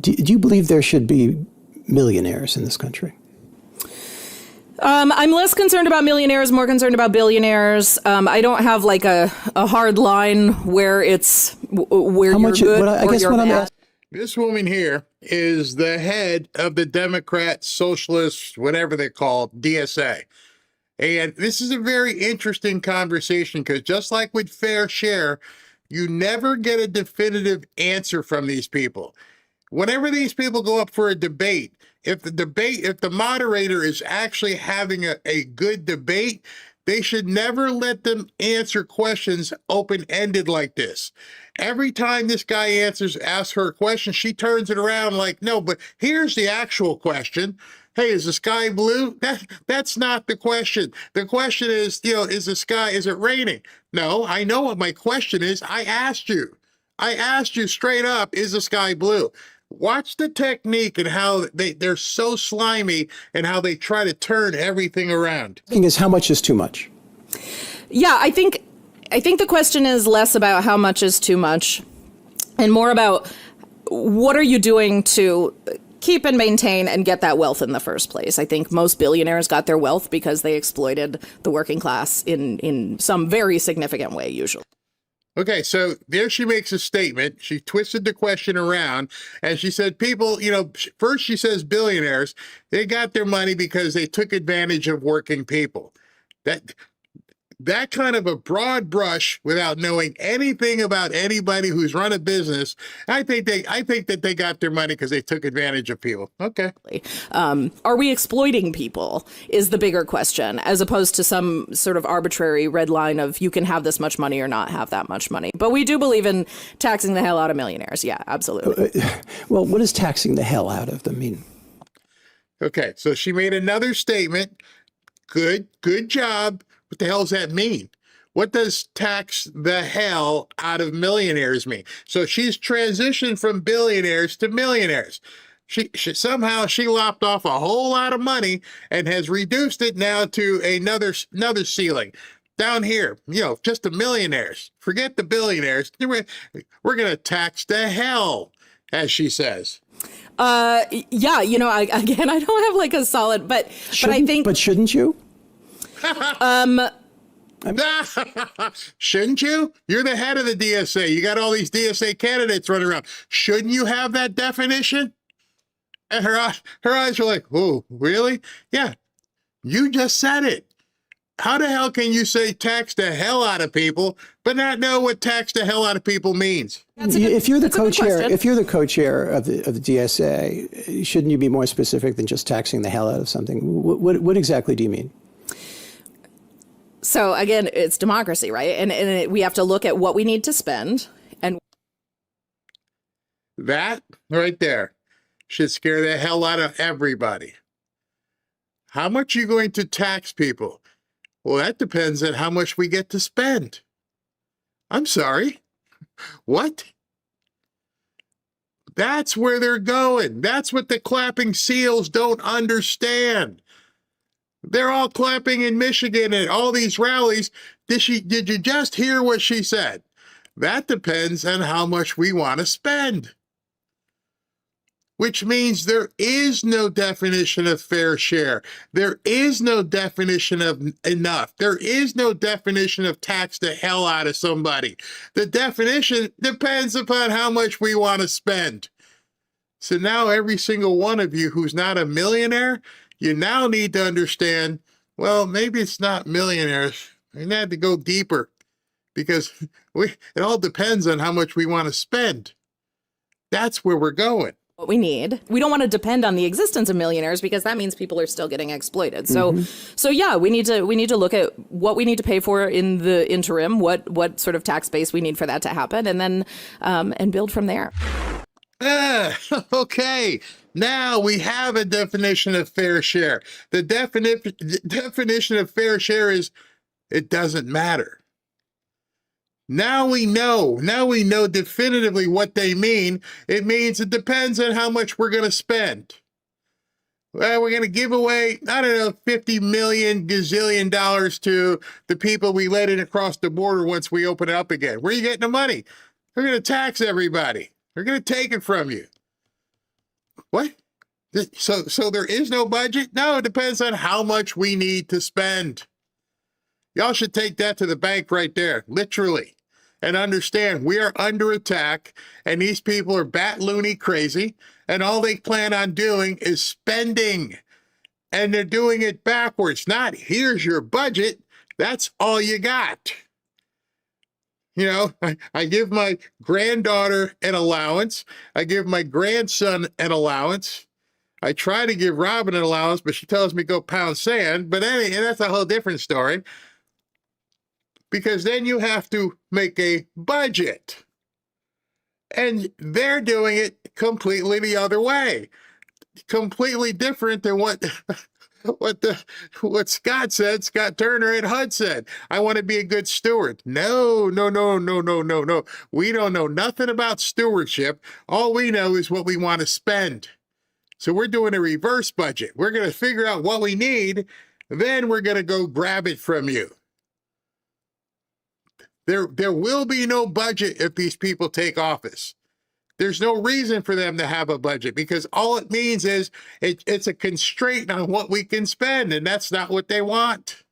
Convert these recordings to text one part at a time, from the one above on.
Do you believe there should be millionaires in this country? I'm less concerned about millionaires, more concerned about billionaires. I don't have like a hard line where it's where you're good or you're bad. This woman here is the head of the Democrat Socialist, whatever they call it, DSA. And this is a very interesting conversation because just like with fair share, you never get a definitive answer from these people. Whenever these people go up for a debate, if the moderator is actually having a good debate, they should never let them answer questions open-ended like this. Every time this guy asks her a question, she turns it around like, no, but here's the actual question. Hey, is the sky blue? That's not the question. The question is, is it raining? No, I know what my question is. I asked you straight up, is the sky blue? Watch the technique and how they're so slimy and how they try to turn everything around. The thing is, how much is too much? Yeah, I think the question is less about how much is too much and more about what are you doing to keep and maintain and get that wealth in the first place. I think most billionaires got their wealth because they exploited the working class in some very significant way, usually. Okay, so there she makes a statement. She twisted the question around and she said people, first she says billionaires, they got their money because they took advantage of working people. That kind of a broad brush without knowing anything about anybody who's run a business, I think that they got their money because they took advantage of people. Okay. Are we exploiting people is the bigger question, as opposed to some sort of arbitrary red line of you can have this much money or not have that much money. But we do believe in taxing the hell out of millionaires. Yeah, absolutely. Well, what does taxing the hell out of them mean? Okay, so she made another statement. Good job. What the hell does that mean? What does tax the hell out of millionaires mean? So she's transitioned from billionaires to millionaires. She somehow lopped off a whole lot of money and has reduced it now to another ceiling. Down here, just the millionaires. Forget the billionaires. We're going to tax the hell, as she says. Yeah, I don't have like a solid, but I think. But shouldn't you? Shouldn't you? You're the head of the DSA. You got all these DSA candidates running around. Shouldn't you have that definition? And her eyes were like, oh, really? Yeah, you just said it. How the hell can you say tax the hell out of people, but not know what tax the hell out of people means? If you're the co-chair of the DSA, shouldn't you be more specific than just taxing the hell out of something? What exactly do you mean? So again, it's democracy, right? And we have to look at what we need to spend. And that right there should scare the hell out of everybody. How much are you going to tax people? Well, that depends on how much we get to spend. I'm sorry. What? That's where they're going. That's what the clapping seals don't understand. They're all clapping in Michigan at all these rallies. Did you just hear what she said? That depends on how much we want to spend. Which means there is no definition of fair share. There is no definition of enough. There is no definition of tax the hell out of somebody. The definition depends upon how much we want to spend. So now every single one of you who's not a millionaire, you now need to understand, well, maybe it's not millionaires. We had to go deeper because it all depends on how much we want to spend. That's where we're going. What we need. We don't want to depend on the existence of millionaires because that means people are still getting exploited. So, yeah, we need to look at what we need to pay for in the interim, what sort of tax base we need for that to happen, and then and build from there. Okay. Now we have a definition of fair share. The definition of fair share is it doesn't matter. Now we know definitively what they mean. It means it depends on how much we're going to spend. Well, we're going to give away, I don't know, $50 million gazillion to the people we let in across the border once we open it up again. Where are you getting the money? They're going to tax everybody. They're going to take it from you. What? So there is no budget? No, it depends on how much we need to spend. Y'all should take that to the bank right there, literally, and understand we are under attack, and these people are bat loony crazy, and all they plan on doing is spending, and they're doing it backwards. Not here's your budget, that's all you got. You know, I give my granddaughter an allowance. I give my grandson an allowance. I try to give Robin an allowance, but she tells me go pound sand. But anyway, that's a whole different story. Because then you have to make a budget. And they're doing it completely the other way. Completely different than what Scott said, Scott Turner and HUD said. I want to be a good steward. No. We don't know nothing about stewardship. All we know is what we want to spend. So we're doing a reverse budget. We're going to figure out what we need, then we're going to go grab it from you. There will be no budget if these people take office. There's no reason for them to have a budget because all it means is it's a constraint on what we can spend, and that's not what they want.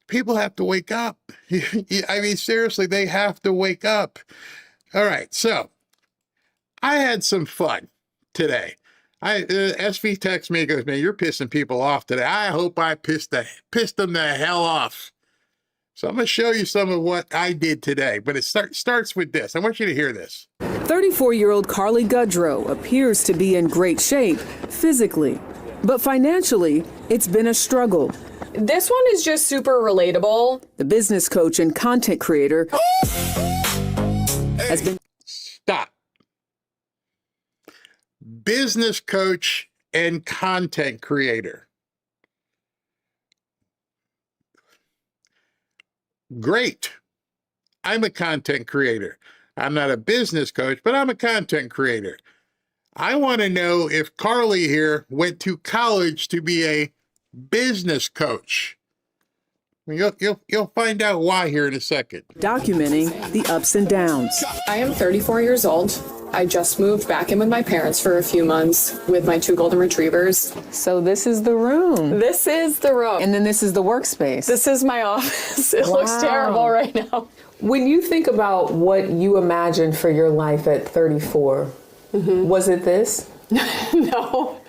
People have to wake up. I mean, seriously, they have to wake up. All right, so I had some fun today. SV texts me and goes, man, you're pissing people off today. I hope I pissed them the hell off. So I'm going to show you some of what I did today, but it starts with this. I want you to hear this. 34-year-old Carly Goodrow appears to be in great shape physically, but financially, it's been a struggle. This one is just super relatable. The business coach and content creator has been... Stop. Business coach and content creator. Great. I'm a content creator. I'm not a business coach, but I'm a content creator. I want to know if Carly here went to college to be a business coach. You'll find out why here in a second. Documenting the ups and downs. I am 34 years old. I just moved back in with my parents for a few months with my 2 golden retrievers. So this is the room. This is the room. And then this is the workspace. This is my office. It looks terrible right now. When you think about what you imagined for your life at 34, was it this? No,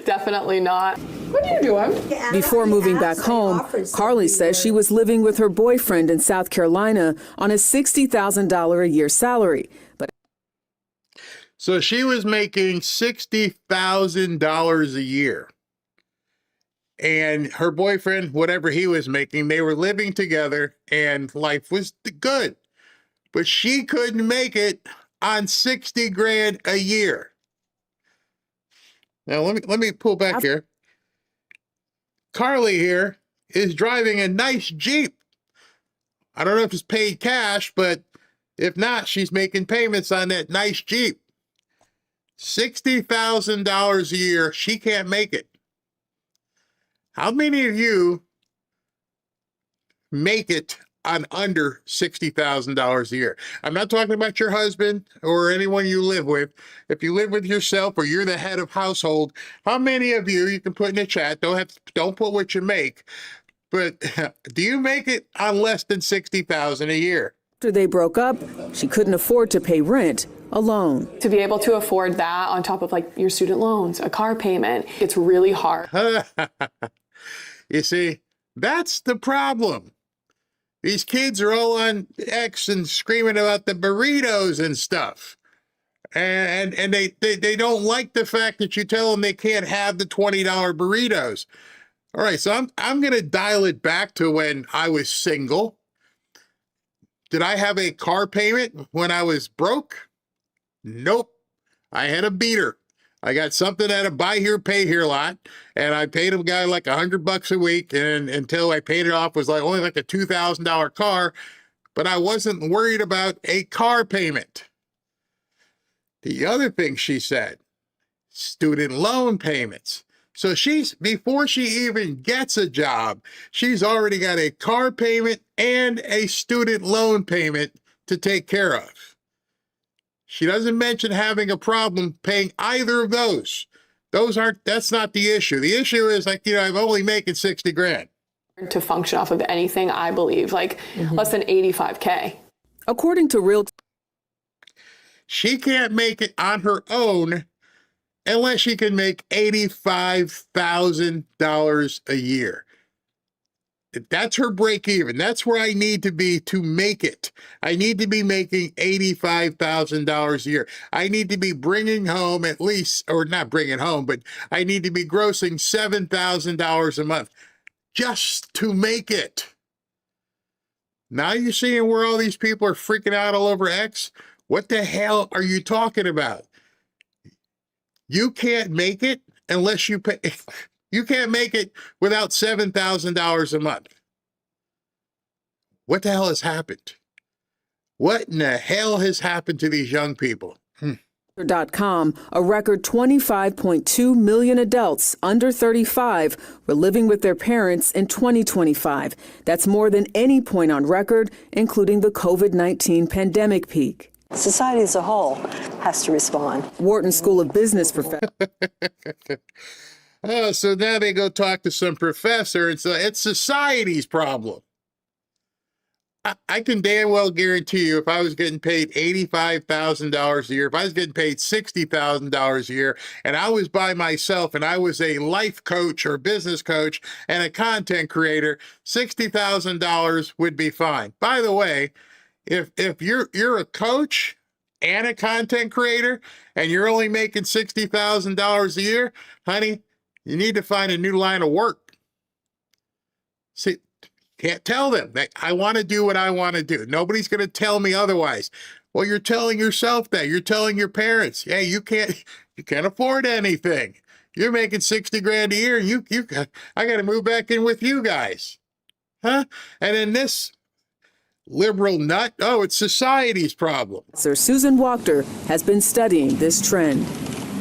definitely not. What are you doing? Before moving back home, Carly says she was living with her boyfriend in South Carolina on a $60,000 a year salary. So she was making $60,000 a year. And her boyfriend, whatever he was making, they were living together and life was good. But she couldn't make it on 60 grand a year. Now let me pull back here. Carly here is driving a nice Jeep. I don't know if it's paid cash, but if not, she's making payments on that nice Jeep. $60,000 a year, she can't make it. How many of you make it on under $60,000 a year? I'm not talking about your husband or anyone you live with. If you live with yourself or you're the head of household, how many of you can put in the chat, don't put what you make, but do you make it on less than $60,000 a year? After they broke up, she couldn't afford to pay rent alone. To be able to afford that on top of like your student loans, a car payment, it's really hard. You see, that's the problem. These kids are all on X and screaming about the burritos and stuff. And they don't like the fact that you tell them they can't have the $20 burritos. All right, so I'm going to dial it back to when I was single. Did I have a car payment when I was broke? Nope. I had a beater. I got something at a buy here, pay here lot, and I paid a guy like $100 a week, and until I paid it off, it was like only like a $2,000 car, but I wasn't worried about a car payment. The other thing she said, student loan payments. So before she even gets a job, she's already got a car payment and a student loan payment to take care of. She doesn't mention having a problem paying either of those. That's not the issue. The issue is like, I'm only making 60 grand. To function off of anything, I believe, like less than 85K. According to Real, She can't make it on her own unless she can make $85,000 a year. That's her break even. That's where I need to be to make it. I need to be making $85,000 a year. I need to be bringing home at least, or not bringing home, but I need to be grossing $7,000 a month just to make it. Now you're seeing where all these people are freaking out all over X? What the hell are you talking about? You can't make it unless you pay. You can't make it without $7,000 a month. What the hell has happened? What in the hell has happened to these young people? .com, a record 25.2 million adults under 35 were living with their parents in 2025. That's more than any point on record, including the COVID-19 pandemic peak. Society as a whole has to respond. Wharton School of Business professor. Oh, so now they go talk to some professor and say it's society's problem. I can damn well guarantee you if I was getting paid $85,000 a year, if I was getting paid $60,000 a year, and I was by myself and I was a life coach or business coach and a content creator, $60,000 would be fine. By the way, if you're a coach and a content creator and you're only making $60,000 a year, honey, you need to find a new line of work. See, can't tell them that I want to do what I want to do. Nobody's going to tell me otherwise. Well, you're telling yourself that. You're telling your parents, hey, you can't afford anything. You're making 60 grand a year. I got to move back in with you guys. Huh? And then this liberal nut, oh, it's society's problem. Sir Susan Wachter has been studying this trend.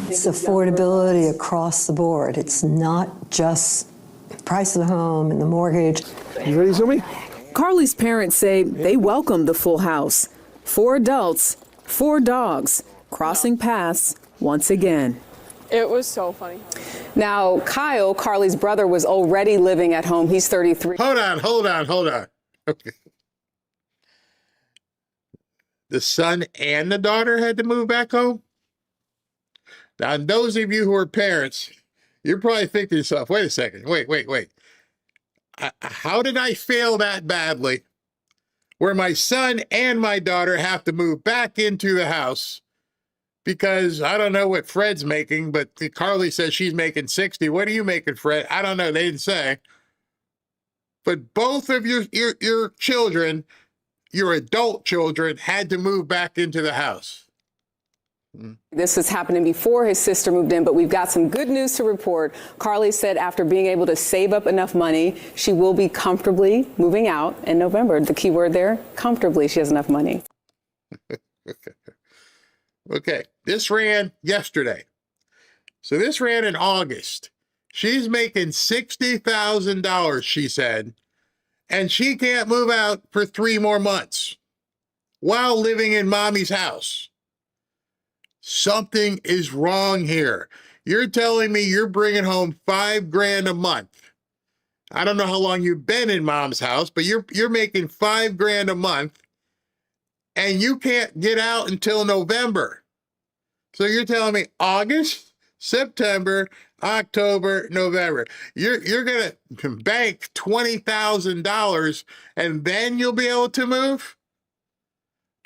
It's affordability across the board. It's not just the price of the home and the mortgage. You ready to zoom me? Carly's parents say they welcome the full house. 4 adults, 4 dogs, crossing paths once again. It was so funny. Now, Kyle, Carly's brother, was already living at home. He's 33. Hold on. Okay. The son and the daughter had to move back home? Now, those of you who are parents, you're probably thinking to yourself, wait a second, wait. How did I fail that badly where my son and my daughter have to move back into the house because I don't know what Fred's making, but Carly says she's making 60. What are you making, Fred? I don't know. They didn't say. But both of your children, your adult children, had to move back into the house. This was happening before his sister moved in, but we've got some good news to report. Carly said after being able to save up enough money, she will be comfortably moving out in November. The key word there, comfortably. She has enough money. Okay, this ran yesterday. So this ran in August. She's making $60,000, she said, and she can't move out for 3 more months while living in mommy's house. Something is wrong here. You're telling me you're bringing home $5 grand a month. I don't know how long you've been in mom's house, but you're making $5 grand a month and you can't get out until November. So you're telling me August, September, October, November. You're going to bank $20,000 and then you'll be able to move?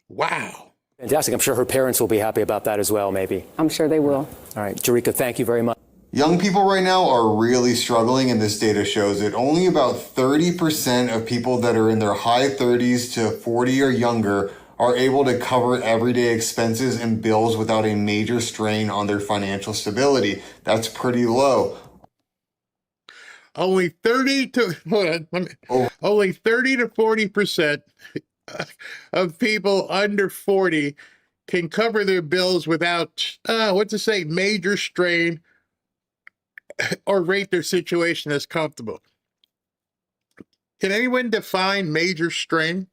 Wow. Fantastic. I'm sure her parents will be happy about that as well, maybe. I'm sure they will. All right, Jerika, thank you very much. Young people right now are really struggling, and this data shows it. Only about 30% of people that are in their high 30s to 40 or younger are able to cover everyday expenses and bills without a major strain on their financial stability. That's pretty low. Only 30 to 40% of people under 40 can cover their bills without, major strain or rate their situation as comfortable. Can anyone define major strain?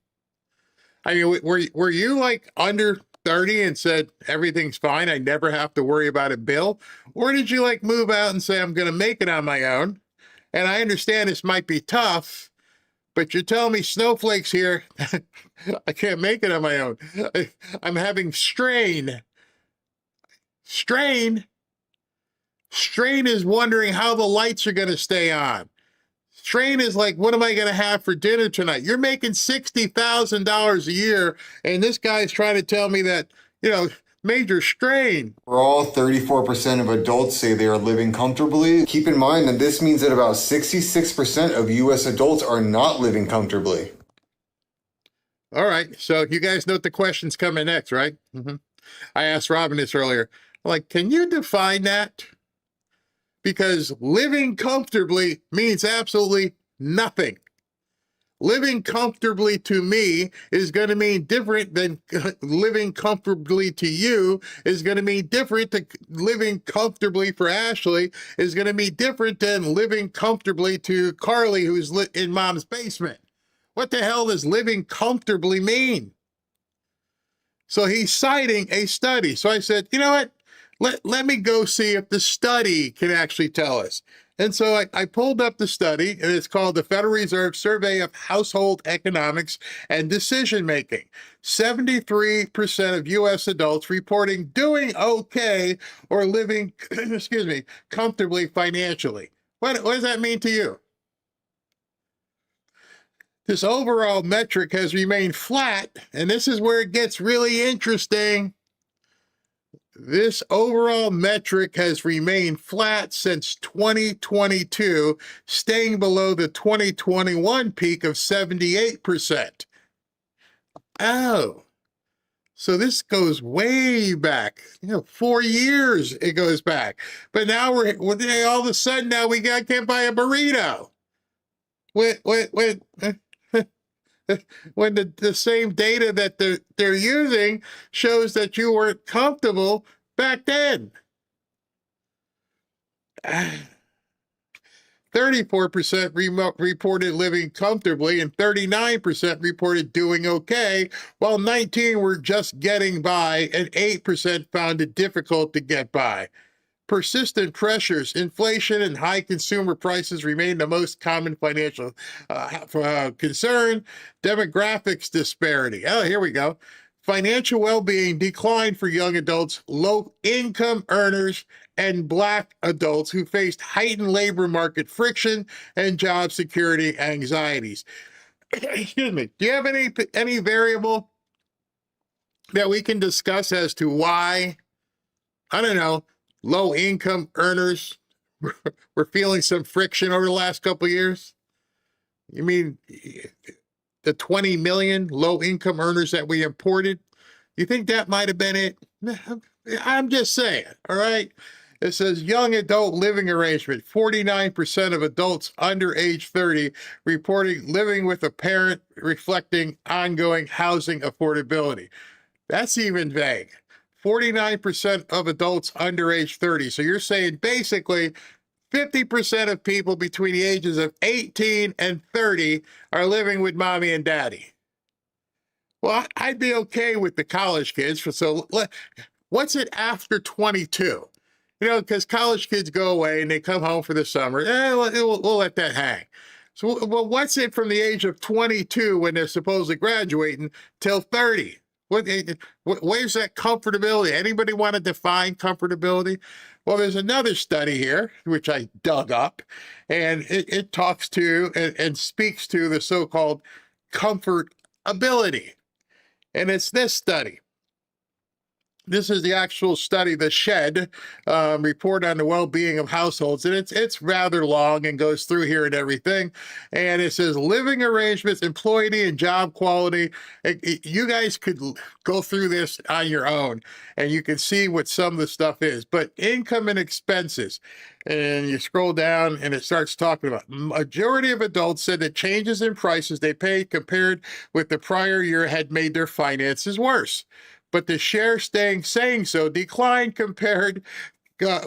I mean, were you like under 30 and said, everything's fine, I never have to worry about a bill? Or did you like move out and say, I'm going to make it on my own? And I understand this might be tough, but you're telling me snowflakes here, I can't make it on my own. I'm having strain. Strain? Strain is wondering how the lights are going to stay on. Strain is like, what am I going to have for dinner tonight? You're making $60,000 a year, and this guy's trying to tell me that, major strain. Overall, 34% of adults say they are living comfortably. Keep in mind that this means that about 66% of U.S. adults are not living comfortably. All right, so you guys know what the question's coming next, right? I asked Robin this earlier. Like, can you define that? Because living comfortably means absolutely nothing. Living comfortably to me is going to mean different than living comfortably to you is going to mean different to living comfortably for Ashley is going to be different than living comfortably to Carly, who's in mom's basement. What the hell does living comfortably mean? So he's citing a study. So I said, you know what? Let me go see if the study can actually tell us. And so I pulled up the study, and it's called the Federal Reserve Survey of Household Economics and Decision Making. 73% of U.S. adults reporting doing okay or living, comfortably financially. What does that mean to you? This overall metric has remained flat, and this is where it gets really interesting. This overall metric has remained flat since 2022, staying below the 2021 peak of 78%. Oh, so this goes way back, 4 years it goes back. But now we're all of a sudden now can't buy a burrito. When the same data that they're using shows that you weren't comfortable back then. 34% reported living comfortably and 39% reported doing okay, while 19% were just getting by and 8% found it difficult to get by. Persistent pressures, inflation, and high consumer prices remain the most common financial concern. Demographics disparity. Oh, here we go. Financial well-being declined for young adults, low-income earners, and Black adults who faced heightened labor market friction and job security anxieties. Excuse me. Do you have any variable that we can discuss as to why, I don't know, low-income earners were feeling some friction over the last couple of years? You mean the 20 million low-income earners that we imported? You think that might have been it? I'm just saying, all right? It says young adult living arrangement. 49% of adults under age 30 reporting living with a parent, reflecting ongoing housing affordability. That's even vague. 49% of adults under age 30. So you're saying basically 50% of people between the ages of 18 and 30 are living with mommy and daddy. Well, I'd be okay with the college kids. So what's it after 22? Because college kids go away and they come home for the summer. We'll let that hang. So well, what's it from the age of 22 when they're supposedly graduating till 30? Where's that comfortability? Anybody want to define comfortability? Well, there's another study here, which I dug up, and it talks to and speaks to the so-called comfortability. And it's this study. This is the actual study, the SHED report on the well-being of households, and it's rather long and goes through here and everything. And it says living arrangements, employee and job quality. You guys could go through this on your own, and you can see what some of the stuff is. But income and expenses, and you scroll down, and it starts talking about majority of adults said that changes in prices they paid compared with the prior year had made their finances worse. But the share saying so declined compared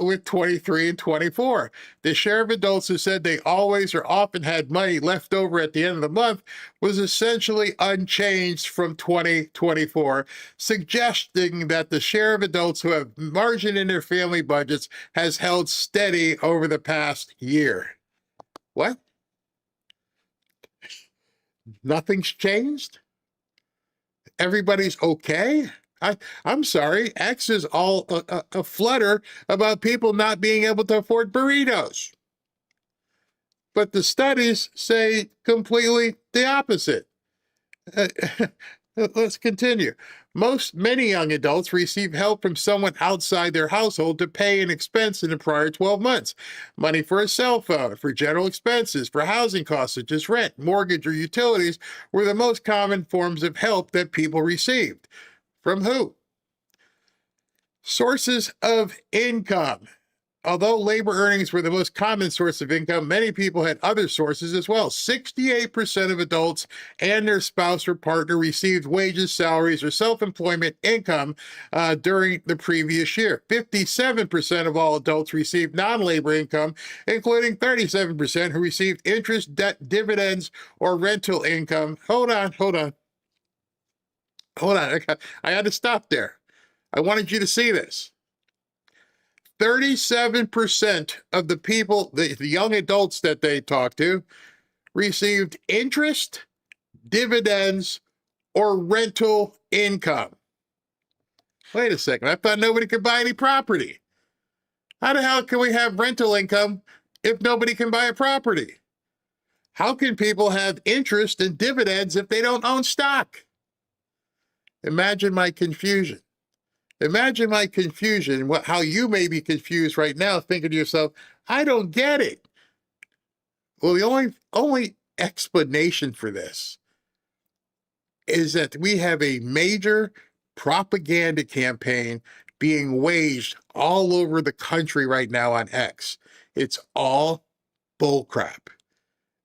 with 23 and 24. The share of adults who said they always or often had money left over at the end of the month was essentially unchanged from 2024, suggesting that the share of adults who have margin in their family budgets has held steady over the past year. What? Nothing's changed? Everybody's okay? I'm sorry, X is all a flutter about people not being able to afford burritos. But the studies say completely the opposite. Let's continue. Many young adults receive help from someone outside their household to pay an expense in the prior 12 months. Money for a cell phone, for general expenses, for housing costs such as rent, mortgage, or utilities were the most common forms of help that people received. From who? Sources of income. Although labor earnings were the most common source of income, many people had other sources as well. 68% of adults and their spouse or partner received wages, salaries, or self-employment income during the previous year. 57% of all adults received non-labor income, including 37% who received interest, debt, dividends, or rental income. Hold on. I had to stop there. I wanted you to see this. 37% of the people, the young adults that they talked to, received interest, dividends, or rental income. Wait a second. I thought nobody could buy any property. How the hell can we have rental income if nobody can buy a property? How can people have interest and dividends if they don't own stock? Imagine my confusion. Imagine my confusion, how you may be confused right now, thinking to yourself, I don't get it. Well, the only explanation for this is that we have a major propaganda campaign being waged all over the country right now on X. It's all bullcrap.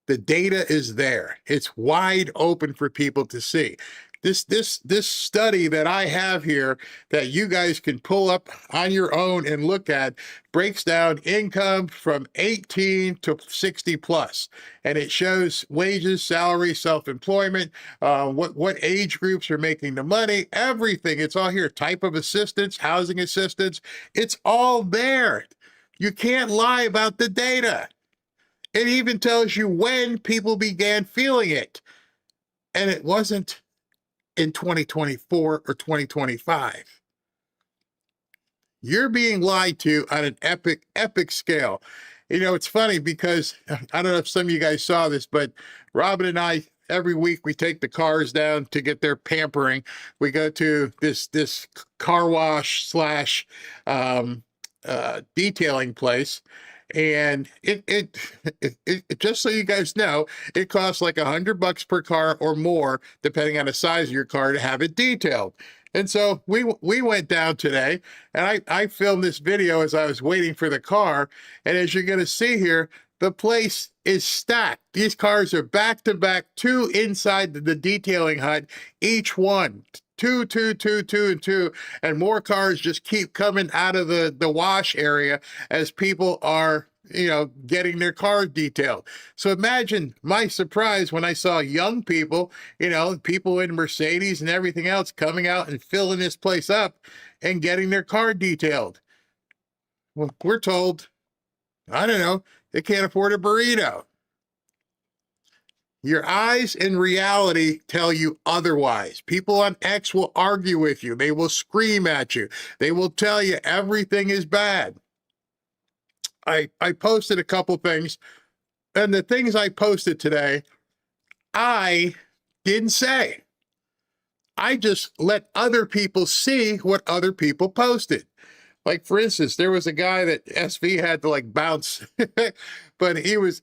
The data is there. It's wide open for people to see. This study that I have here that you guys can pull up on your own and look at breaks down income from 18 to 60 plus, and it shows wages, salary, self-employment, what age groups are making the money, everything. It's all here. Type of assistance, housing assistance. It's all there. You can't lie about the data. It even tells you when people began feeling it, and it wasn't in 2024 or 2025. You're being lied to on an epic scale. You know, it's funny because I don't know if some of you guys saw this, but Robin and I, every week we take the cars down to get their pampering. We go to this car wash slash detailing place. And it just so you guys know, it costs like $100 per car or more, depending on the size of your car, to have it detailed. And so we went down today, and I filmed this video as I was waiting for the car. And as you're going to see here, the place is stacked. These cars are back to back, two inside the detailing hut, each one. Two, and more cars just keep coming out of the wash area as people are, getting their car detailed. So imagine my surprise when I saw young people, people in Mercedes and everything else coming out and filling this place up and getting their car detailed. Well, we're told, I don't know, they can't afford a burrito. Your eyes and reality tell you otherwise. People on X will argue with you. They will scream at you. They will tell you everything is bad. I posted a couple things, and the things I posted today, I didn't say. I just let other people see what other people posted. Like, for instance, there was a guy that SV had to bounce, but he was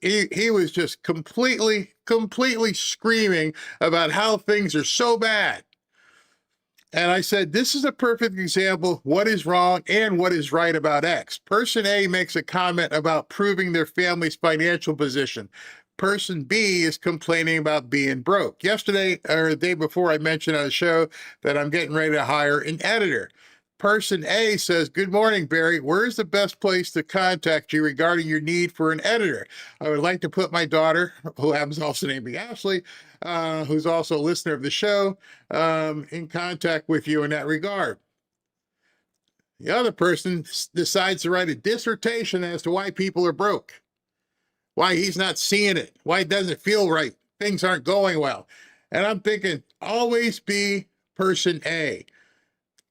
just completely screaming about how things are so bad. And I said, this is a perfect example of what is wrong and what is right about X. Person A makes a comment about proving their family's financial position. Person B is complaining about being broke. Yesterday or the day before, I mentioned on the show that I'm getting ready to hire an editor. Person A says, "Good morning, Barry. Where's the best place to contact you regarding your need for an editor? I would like to put my daughter, who happens to also name me Ashley, who's also a listener of the show, in contact with you in that regard." The other person decides to write a dissertation as to why people are broke, why he's not seeing it, why it doesn't feel right, things aren't going well. And I'm thinking, always be person A.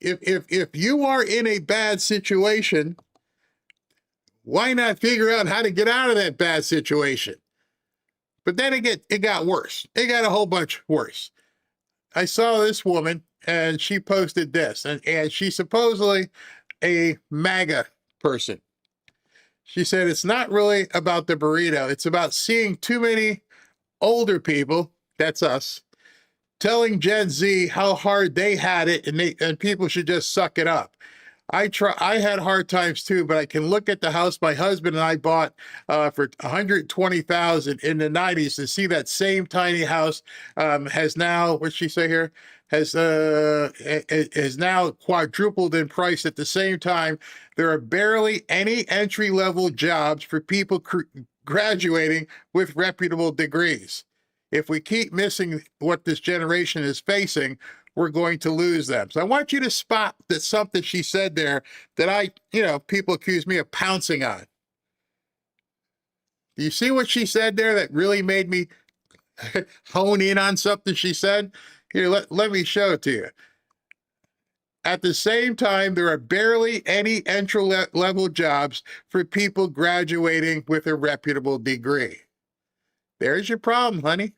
If you are in a bad situation, why not figure out how to get out of that bad situation? But then it got worse. It got a whole bunch worse. I saw this woman, and she posted this, and she's supposedly a MAGA person. She said, "It's not really about the burrito. It's about seeing too many older people," that's us, "telling Gen Z how hard they had it, and people should just suck it up." I had hard times too, but I can look at the house my husband and I bought for $120,000 in the 90s to see that same tiny house has now, what's she say here? Has now quadrupled in price. At the same time, there are barely any entry-level jobs for people graduating with reputable degrees. If we keep missing what this generation is facing, we're going to lose them. So I want you to spot that something she said there that people accuse me of pouncing on. Do you see what she said there that really made me hone in on something she said? Here, let me show it to you. At the same time, there are barely any entry-level jobs for people graduating with a reputable degree. There's your problem, honey.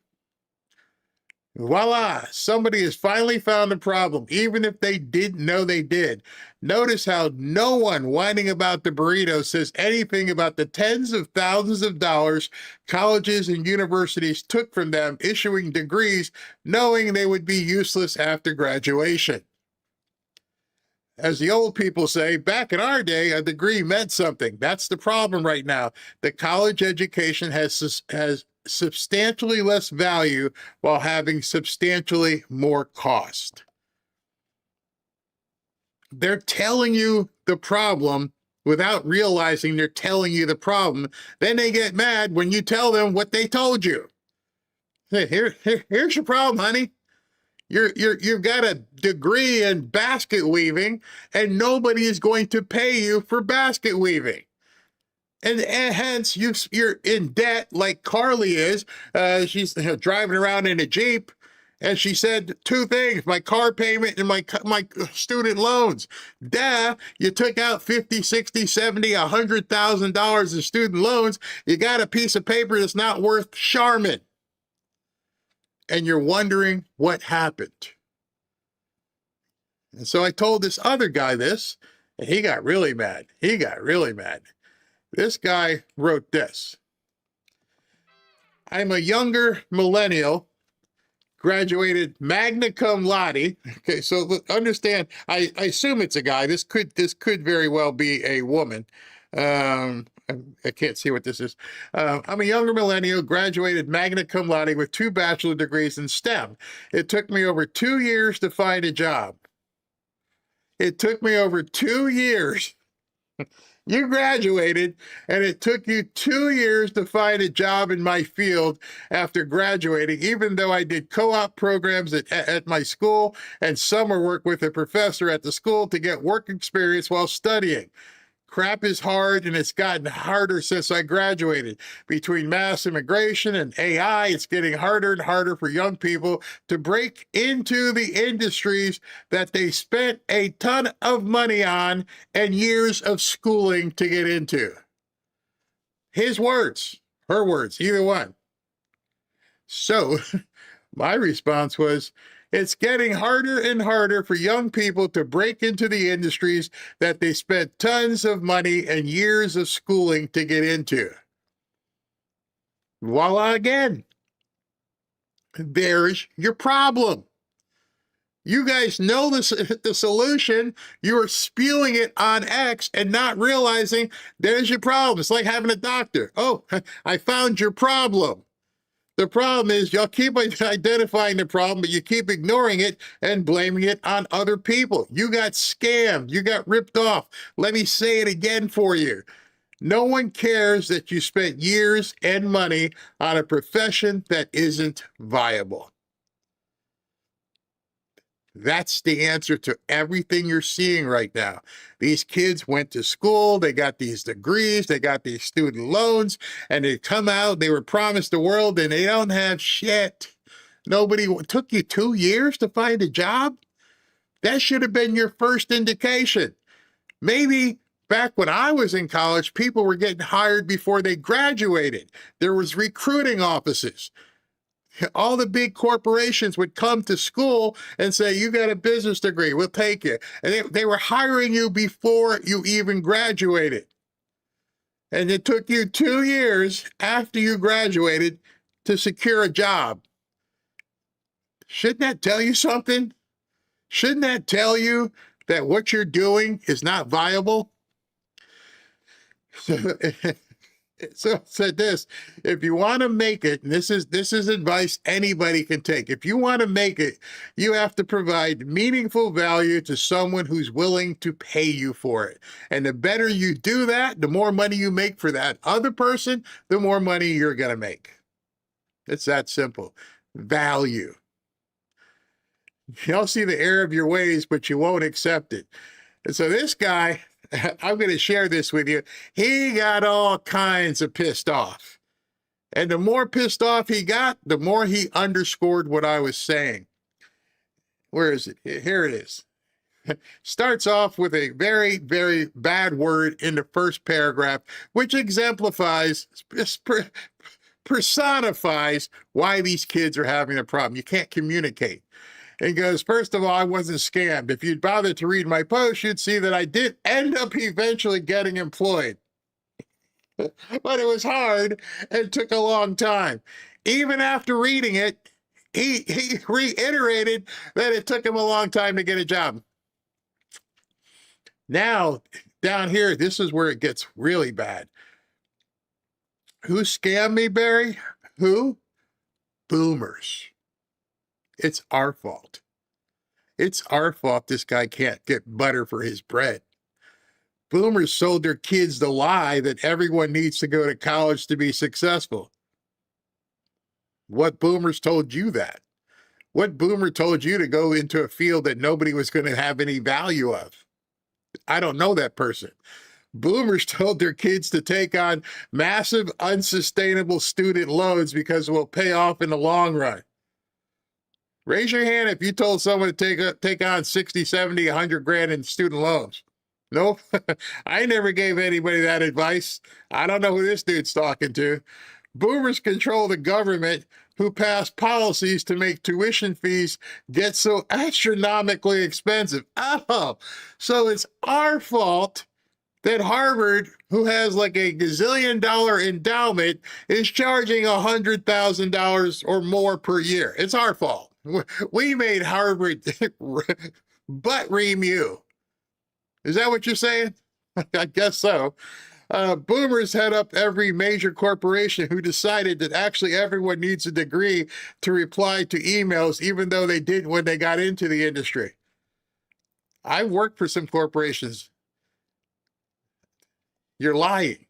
Voila, somebody has finally found a problem, even if they didn't know they did. Notice how no one whining about the burrito says anything about the tens of thousands of dollars colleges and universities took from them issuing degrees, knowing they would be useless after graduation. As the old people say, back in our day, a degree meant something. That's the problem right now. The college education has substantially less value while having substantially more cost. They're telling you the problem without realizing they're telling you the problem. Then they get mad when you tell them what they told you. Hey, here's your problem, honey. You've got a degree in basket weaving, and nobody is going to pay you for basket weaving. And hence, you're in debt like Carly is. She's driving around in a Jeep, and she said two things: my car payment and my student loans. Duh, you took out $50,000, $60,000, $70,000, $100,000 in student loans. You got a piece of paper that's not worth Charmin. And you're wondering what happened. And so I told this other guy this, and he got really mad. This guy wrote this: "I'm a younger millennial, graduated magna cum laude." Okay, so understand, I assume it's a guy. This could very well be a woman. I can't see what this is. "I'm a younger millennial, graduated magna cum laude with 2 bachelor degrees in STEM. It took me over 2 years to find a job." It took me over 2 years. You graduated, and it took you 2 years to find a job in my field after graduating, even though I did co-op programs at my school and summer work with a professor at the school to get work experience while studying. Crap is hard, and it's gotten harder since I graduated. Between mass immigration and AI, it's getting harder and harder for young people to break into the industries that they spent a ton of money on and years of schooling to get into. His words, her words, either one. So my response was, it's getting harder and harder for young people to break into the industries that they spent tons of money and years of schooling to get into. Voila again. There's your problem. You guys know the solution. You are spewing it on X and not realizing there's your problem. It's like having a doctor. Oh, I found your problem. The problem is y'all keep identifying the problem, but you keep ignoring it and blaming it on other people. You got scammed. You got ripped off. Let me say it again for you. No one cares that you spent years and money on a profession that isn't viable. That's the answer to everything you're seeing right now. These kids went to school, they got these degrees, they got these student loans, and they come out, they were promised the world, and they don't have shit. Took you 2 years to find a job? That should have been your first indication. Maybe back when I was in college, people were getting hired before they graduated. There was recruiting offices. All the big corporations would come to school and say, you got a business degree, we'll take you. And they were hiring you before you even graduated. And it took you 2 years after you graduated to secure a job. Shouldn't that tell you something? Shouldn't that tell you that what you're doing is not viable? So it said this, if you want to make it, and this is advice anybody can take. If you want to make it, you have to provide meaningful value to someone who's willing to pay you for it. And the better you do that, the more money you make for that other person, the more money you're going to make. It's that simple. Value. You'll see the error of your ways, but you won't accept it. And so this guy, I'm going to share this with you. He got all kinds of pissed off. And the more pissed off he got, the more he underscored what I was saying. Where is it? Here it is. Starts off with a very, very bad word in the first paragraph, which exemplifies, personifies why these kids are having a problem. You can't communicate. And goes, first of all, I wasn't scammed. If you'd bothered to read my post, you'd see that I did end up eventually getting employed. But it was hard and took a long time. Even after reading it, he reiterated that it took him a long time to get a job. Now, down here, this is where it gets really bad. Who scammed me, Barry? Who? Boomers. It's our fault. It's our fault this guy can't get butter for his bread. Boomers sold their kids the lie that everyone needs to go to college to be successful. What boomers told you that? What boomer told you to go into a field that nobody was going to have any value of? I don't know that person. Boomers told their kids to take on massive, unsustainable student loans because it will pay off in the long run. Raise your hand if you told someone to take on 60, 70, 100 grand in student loans. Nope. I never gave anybody that advice. I don't know who this dude's talking to. Boomers control the government, who pass policies to make tuition fees get so astronomically expensive. Oh, so it's our fault that Harvard, who has like a gazillion-dollar endowment, is charging $100,000 or more per year. It's our fault. We made Harvard butt ream you. Is that what you're saying? I guess so. Boomers head up every major corporation who decided that actually everyone needs a degree to reply to emails, even though they didn't when they got into the industry. I worked for some corporations. You're lying.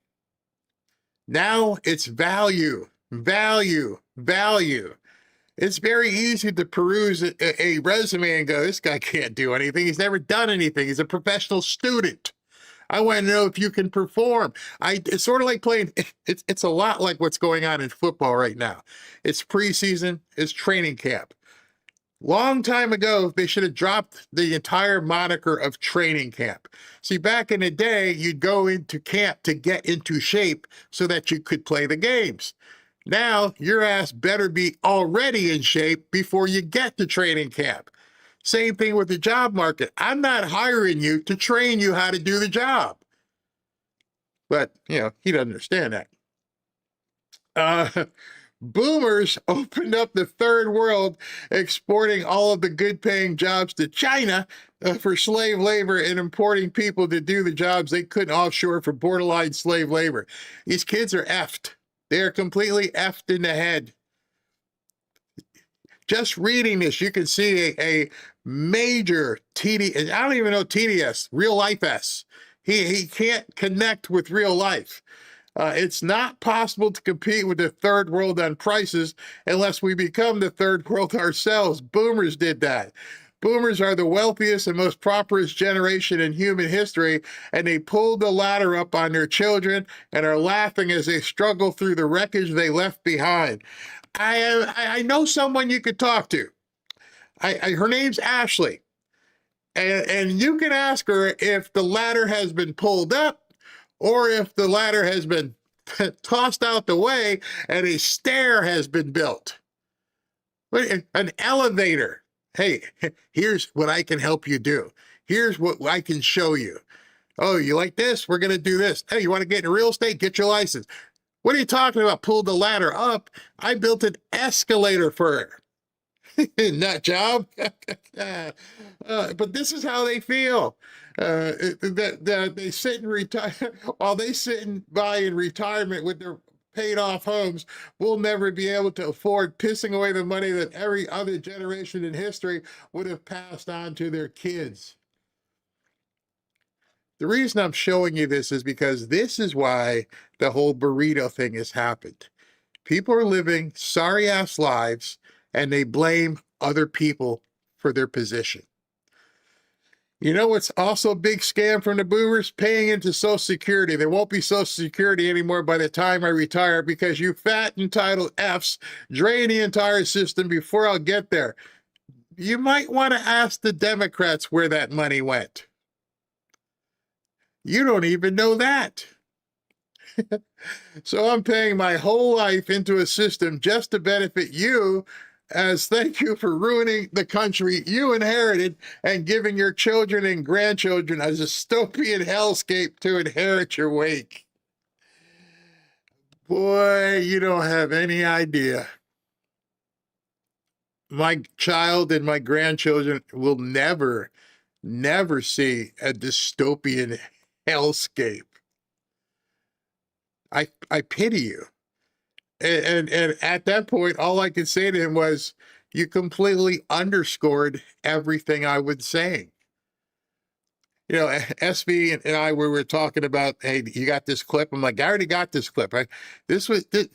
Now it's value, value, value. It's very easy to peruse a resume and go, this guy can't do anything. He's never done anything. He's a professional student. I want to know if you can perform. It's sort of like playing, it's a lot like what's going on in football right now. It's preseason, it's training camp. Long time ago, they should have dropped the entire moniker of training camp. See, back in the day, you'd go into camp to get into shape so that you could play the games. Now, your ass better be already in shape before you get to training camp. Same thing with the job market. I'm not hiring you to train you how to do the job. But, he doesn't understand that. Boomers opened up the third world, exporting all of the good-paying jobs to China for slave labor and importing people to do the jobs they couldn't offshore for borderline slave labor. These kids are effed. They are completely effed in the head. Just reading this, you can see a major TD, I don't even know TDS, real life S. He can't connect with real life. It's not possible to compete with the third world on prices unless we become the third world ourselves. Boomers did that. Boomers are the wealthiest and most prosperous generation in human history, and they pulled the ladder up on their children and are laughing as they struggle through the wreckage they left behind. I know someone you could talk to. Her name's Ashley. And you can ask her if the ladder has been pulled up or if the ladder has been tossed out the way and a stair has been built. An elevator. Hey, here's what I can help you do. Here's what I can show you. Oh, you like this? We're going to do this. Hey, you want to get into real estate? Get your license. What are you talking about? Pull the ladder up. I built an escalator for her. Nut job. But this is how they feel. They sit and retire while they sit by in retirement with their paid off homes. We'll never be able to afford pissing away the money that every other generation in history would have passed on to their kids. The reason I'm showing you this is because this is why the whole burrito thing has happened. People are living sorry ass lives and they blame other people for their position. You know what's also a big scam from the boomers? Paying into Social Security. There won't be Social Security anymore by the time I retire because you fat entitled Fs drain the entire system before I'll get there. You might want to ask the Democrats where that money went. You don't even know that. So I'm paying my whole life into a system just to benefit you as thank you for ruining the country you inherited and giving your children and grandchildren a dystopian hellscape to inherit your wake. Boy, you don't have any idea. My child and my grandchildren will never see a dystopian hellscape. I pity you. And at that point, all I could say to him was, you completely underscored everything I was saying. You know, SV and I, we were talking about, hey, you got this clip? I'm like, I already got this clip.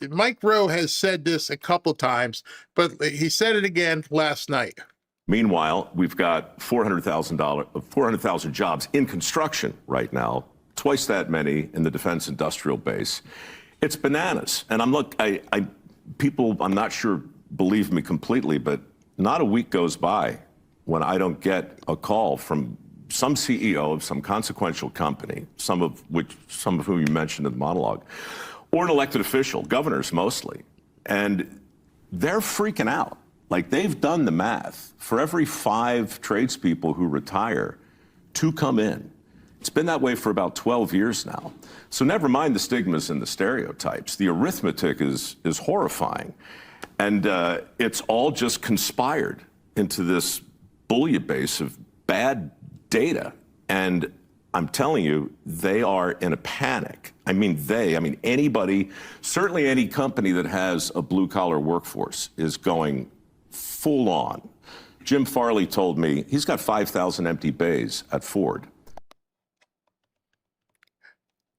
Mike Rowe has said this a couple times, but he said it again last night. Meanwhile, we've got 400,000 jobs in construction right now, twice that many in the defense industrial base. It's bananas. And people, I'm not sure, believe me completely, but not a week goes by when I don't get a call from some CEO of some consequential company, some of whom you mentioned in the monologue, or an elected official, governors mostly. And they're freaking out. Like, they've done the math. For every 5 tradespeople who retire, 2 come in. It's been that way for about 12 years now. So never mind the stigmas and the stereotypes. The arithmetic is horrifying. And it's all just conspired into this bouillabaisse of bad data. And I'm telling you, they are in a panic. I mean anybody, certainly any company that has a blue-collar workforce is going full on. Jim Farley told me he's got 5,000 empty bays at Ford.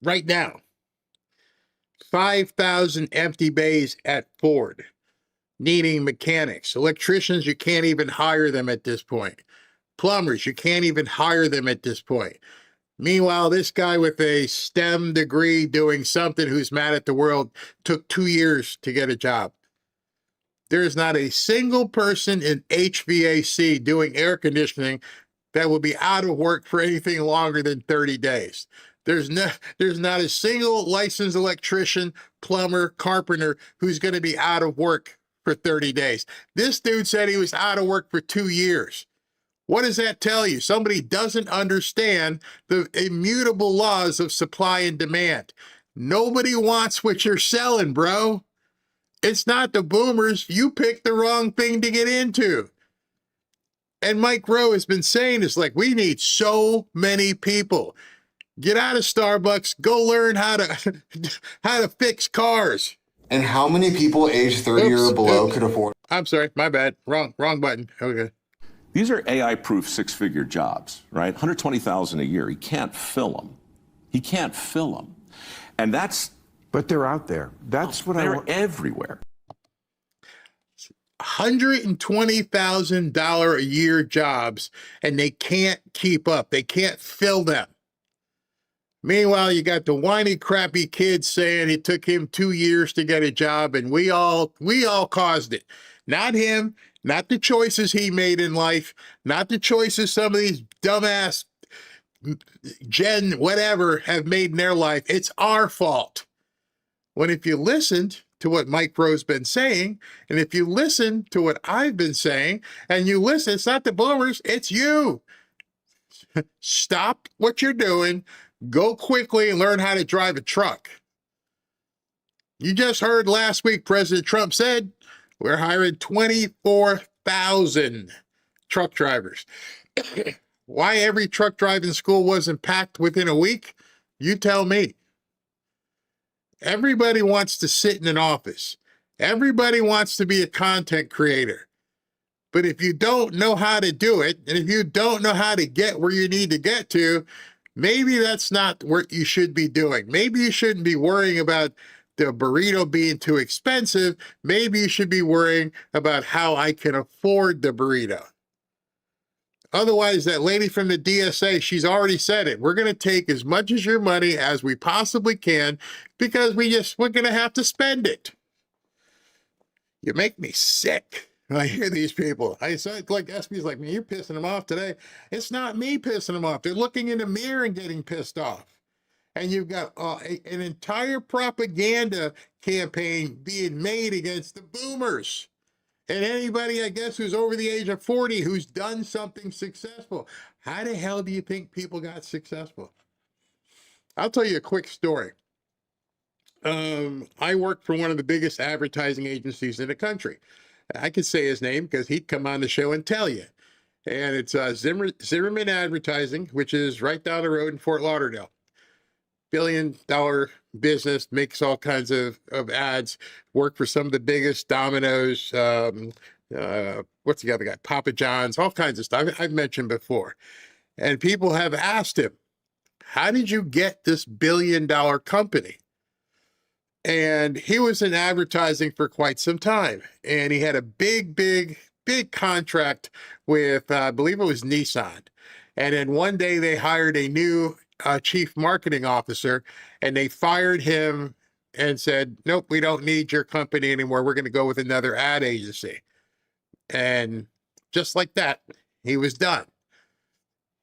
Right now, 5,000 empty bays at Ford, needing mechanics. Electricians, you can't even hire them at this point. Plumbers, you can't even hire them at this point. Meanwhile, this guy with a STEM degree doing something who's mad at the world took 2 years to get a job. There's not a single person in HVAC doing air conditioning that will be out of work for anything longer than 30 days. There's not a single licensed electrician, plumber, carpenter who's going to be out of work for 30 days. This dude said he was out of work for 2 years. What does that tell you? Somebody doesn't understand the immutable laws of supply and demand. Nobody wants what you're selling, bro. It's not the boomers. You picked the wrong thing to get into. And Mike Rowe has been saying this, like, we need so many people. Get out of Starbucks, go learn how to fix cars. And how many people age 30 or below could afford? I'm sorry, my bad. Wrong button. Okay. These are AI-proof six-figure jobs, right? $120,000 a year. He can't fill them. He can't fill them. And that's... But they're out there. That's what I want. They're everywhere. $120,000 a year jobs, and they can't keep up. They can't fill them. Meanwhile, you got the whiny, crappy kid saying it took him 2 years to get a job, and we all caused it. Not him, not the choices he made in life, not the choices some of these dumbass Gen whatever have made in their life. It's our fault. When if you listened to what Mike Rowe's been saying, and if you listen to what I've been saying, and you listen, it's not the boomers, it's you. Stop what you're doing. Go quickly and learn how to drive a truck. You just heard last week President Trump said we're hiring 24,000 truck drivers. Why every truck driving school wasn't packed within a week? You tell me. Everybody wants to sit in an office. Everybody wants to be a content creator. But if you don't know how to do it, and if you don't know how to get where you need to get to, maybe that's not what you should be doing. Maybe you shouldn't be worrying about the burrito being too expensive. Maybe you should be worrying about how I can afford the burrito. Otherwise, that lady from the DSA, she's already said it. We're going to take as much of your money as we possibly can because we're going to have to spend it. You make me sick when I hear these people. I said, like, SB's like, man, you're pissing them off today. It's not me pissing them off. They're looking in the mirror and getting pissed off. And you've got an entire propaganda campaign being made against the boomers. And anybody, I guess, who's over the age of 40 who's done something successful. How the hell do you think people got successful? I'll tell you a quick story. I worked for one of the biggest advertising agencies in the country. I could say his name because he'd come on the show and tell you. And it's Zimmerman Advertising, which is right down the road in Fort Lauderdale. $billion business, makes all kinds of ads, worked for some of the biggest Domino's, what's the other guy, Papa John's, all kinds of stuff I've mentioned before. And people have asked him, how did you get this $1 billion company? And he was in advertising for quite some time. And he had a big contract with, I believe it was Nissan. And then one day they hired a new chief marketing officer, and they fired him and said, nope, we don't need your company anymore. We're going to go with another ad agency. And just like that, he was done.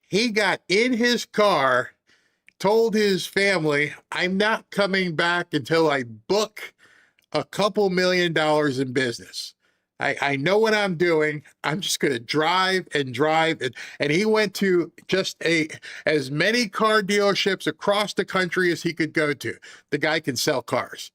He got in his car, told his family, I'm not coming back until I book a couple $1 million in business. I know what I'm doing. I'm just going to drive. And he went to just as many car dealerships across the country as he could go to. The guy can sell cars.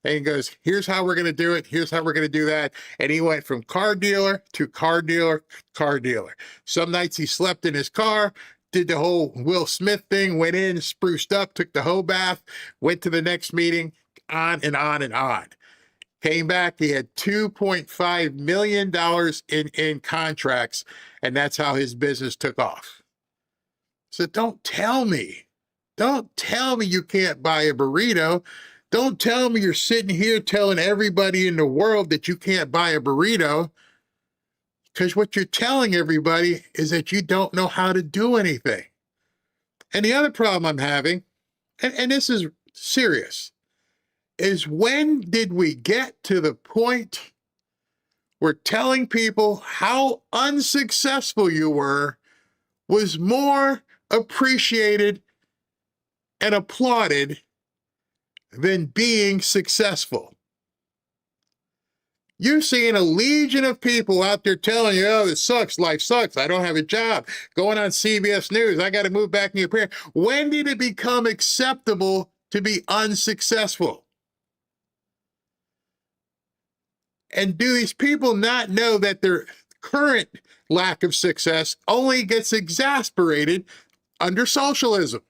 And he goes, here's how we're going to do it. Here's how we're going to do that. And he went from car dealer to car dealer. Some nights he slept in his car, did the whole Will Smith thing, went in, spruced up, took the whole bath, went to the next meeting, on and on and on. Came back, he had $2.5 million in contracts, and that's how his business took off. So don't tell me you can't buy a burrito. Don't tell me you're sitting here telling everybody in the world that you can't buy a burrito, because what you're telling everybody is that you don't know how to do anything. And the other problem I'm having, and this is serious, is when did we get to the point where telling people how unsuccessful you were was more appreciated and applauded than being successful? You're seeing a legion of people out there telling you, oh, this sucks, life sucks, I don't have a job, going on CBS News, I got to move back in your parents. When did it become acceptable to be unsuccessful? And do these people not know that their current lack of success only gets exasperated under socialism?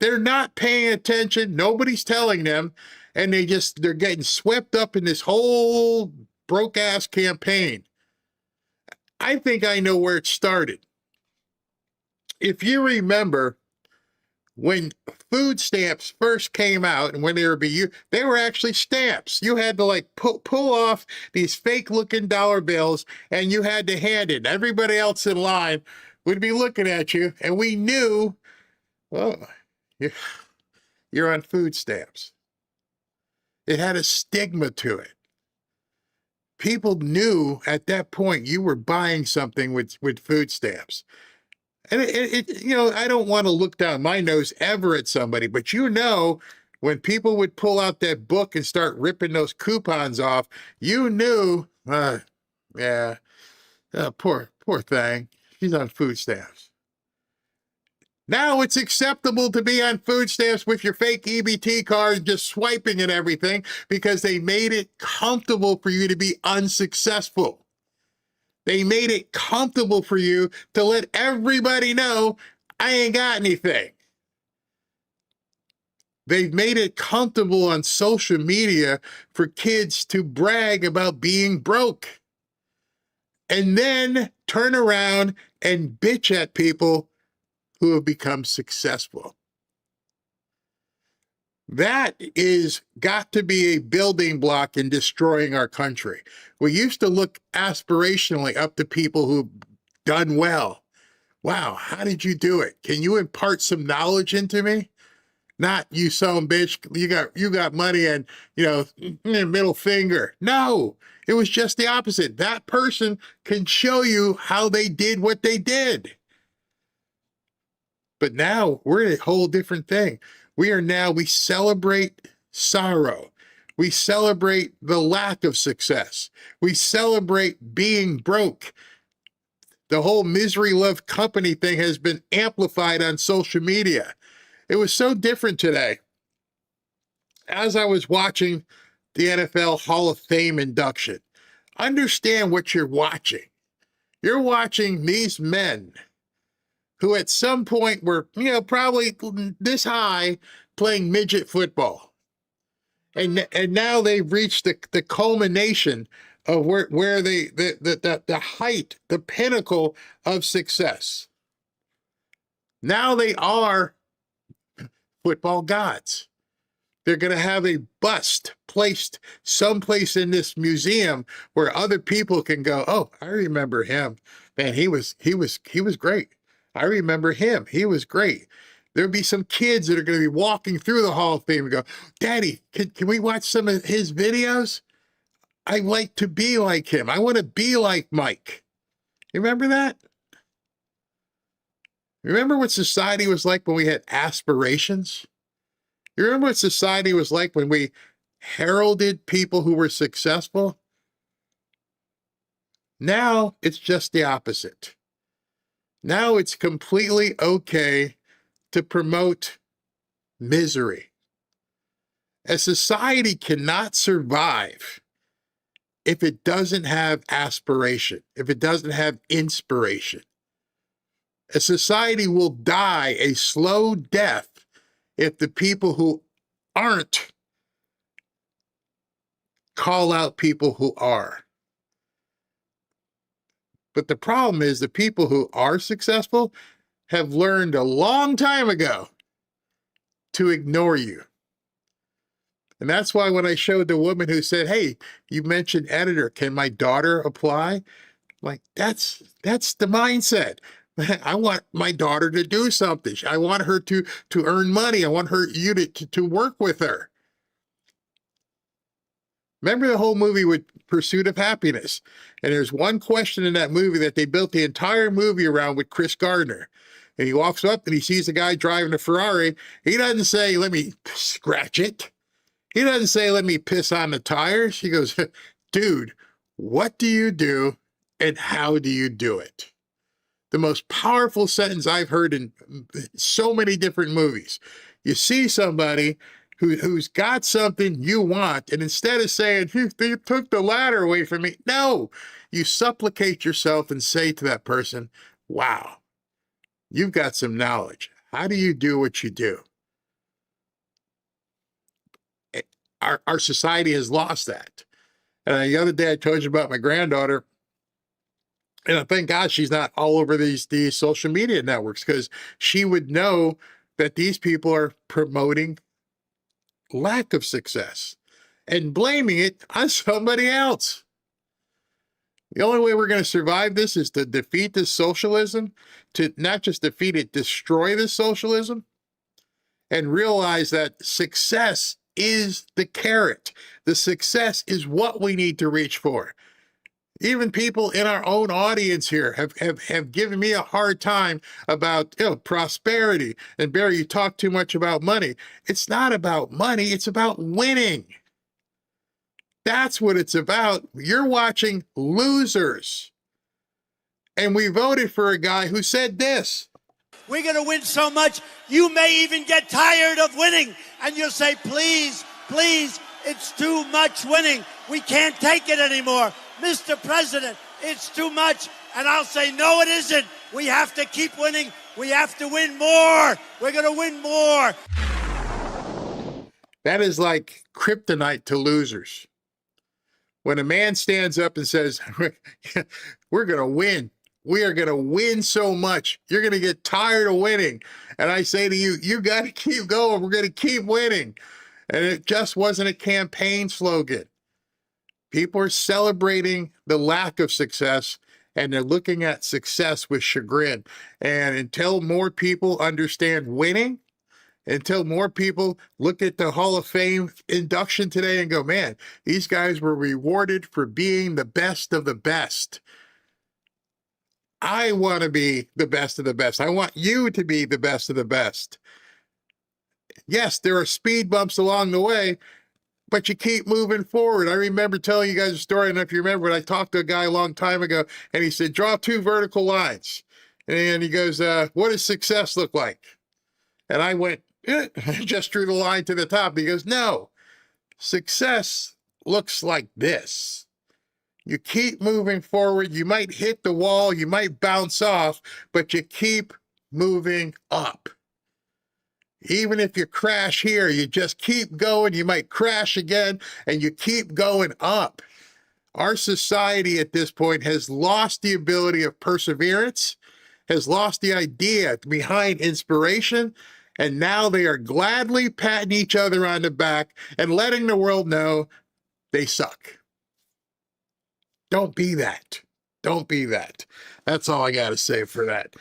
They're not paying attention. Nobody's telling them. and they're getting swept up in this whole broke ass campaign. I think I know where it started. If you remember, when food stamps first came out and when they were actually stamps. You had to like pull off these fake looking dollar bills and you had to hand it. Everybody else in line would be looking at you and we knew, well, you're on food stamps. It had a stigma to it. People knew at that point you were buying something with food stamps. And I don't want to look down my nose ever at somebody, but when people would pull out that book and start ripping those coupons off, you knew, poor thing, she's on food stamps. Now it's acceptable to be on food stamps with your fake EBT card, just swiping and everything, because they made it comfortable for you to be unsuccessful. They made it comfortable for you to let everybody know I ain't got anything. They've made it comfortable on social media for kids to brag about being broke and then turn around and bitch at people who have become successful. That is got to be a building block in destroying our country. We used to look aspirationally up to people who've done well. Wow, how did you do it? Can you impart some knowledge into me? Not you son bitch, you got money and middle finger. No, it was just the opposite. That person can show you how they did what they did. But now we're in a whole different thing. We celebrate sorrow. We celebrate the lack of success. We celebrate being broke. The whole misery love company thing has been amplified on social media. It was so different today. As I was watching the NFL Hall of Fame induction, understand what you're watching. You're watching these men who at some point were, probably this high playing midget football. And now they've reached the culmination of where the height, the pinnacle of success. Now they are football gods. They're going to have a bust placed someplace in this museum where other people can go, oh, I remember him. Man, he was great. I remember him. He was great. There'll be some kids that are going to be walking through the Hall of Fame and go, Daddy, can we watch some of his videos? I like to be like him. I want to be like Mike. You remember that? Remember what society was like when we had aspirations? You remember what society was like when we heralded people who were successful? Now it's just the opposite. Now it's completely okay to promote misery. A society cannot survive if it doesn't have aspiration, if it doesn't have inspiration. A society will die a slow death if the people who aren't call out people who are. But the problem is the people who are successful have learned a long time ago to ignore you. And that's why when I showed the woman who said, hey, you mentioned editor, can my daughter apply? I'm like, that's the mindset. I want my daughter to do something. I want her to earn money. I want you to work with her. Remember the whole movie with Pursuit of Happiness? And there's one question in that movie that they built the entire movie around with Chris Gardner. And he walks up and he sees a guy driving a Ferrari. He doesn't say, let me scratch it. He doesn't say, let me piss on the tires. He goes, dude, what do you do and how do you do it? The most powerful sentence I've heard in so many different movies. You see somebody who's got something you want, and instead of saying, you took the ladder away from me, no, you supplicate yourself and say to that person, wow, you've got some knowledge. How do you do what you do? our society has lost that. And the other day I told you about my granddaughter, and I thank God she's not all over these social media networks, because she would know that these people are promoting lack of success and blaming it on somebody else. The only way we're going to survive this is to defeat this socialism, to not just defeat it, destroy this socialism, and realize that success is the carrot. The success is what we need to reach for. Even people in our own audience here have given me a hard time about prosperity. And Barry, you talk too much about money. It's not about money. It's about winning. That's what it's about. You're watching losers. And we voted for a guy who said this. We're going to win so much, you may even get tired of winning. And you'll say, please, please, it's too much winning. We can't take it anymore. Mr. President, it's too much. And I'll say, no, it isn't. We have to keep winning. We have to win more. We're going to win more. That is like kryptonite to losers. When a man stands up and says, we're going to win. We are going to win so much. You're going to get tired of winning. And I say to you, you got to keep going. We're going to keep winning. And it just wasn't a campaign slogan. People are celebrating the lack of success, and they're looking at success with chagrin. And until more people understand winning, until more people look at the Hall of Fame induction today and go, man, these guys were rewarded for being the best of the best. I want to be the best of the best. I want you to be the best of the best. Yes, there are speed bumps along the way, but you keep moving forward. I remember telling you guys a story, I don't know if you remember, but I talked to a guy a long time ago, and he said, draw 2 vertical lines. And he goes, what does success look like? And I went, just drew the line to the top. He goes, no, success looks like this. You keep moving forward. You might hit the wall. You might bounce off, but you keep moving up. Even if you crash here, you just keep going. You might crash again, and you keep going up. Our society at this point has lost the ability of perseverance, has lost the idea behind inspiration, and now they are gladly patting each other on the back and letting the world know they suck. Don't be that. Don't be that. That's all I got to say for that.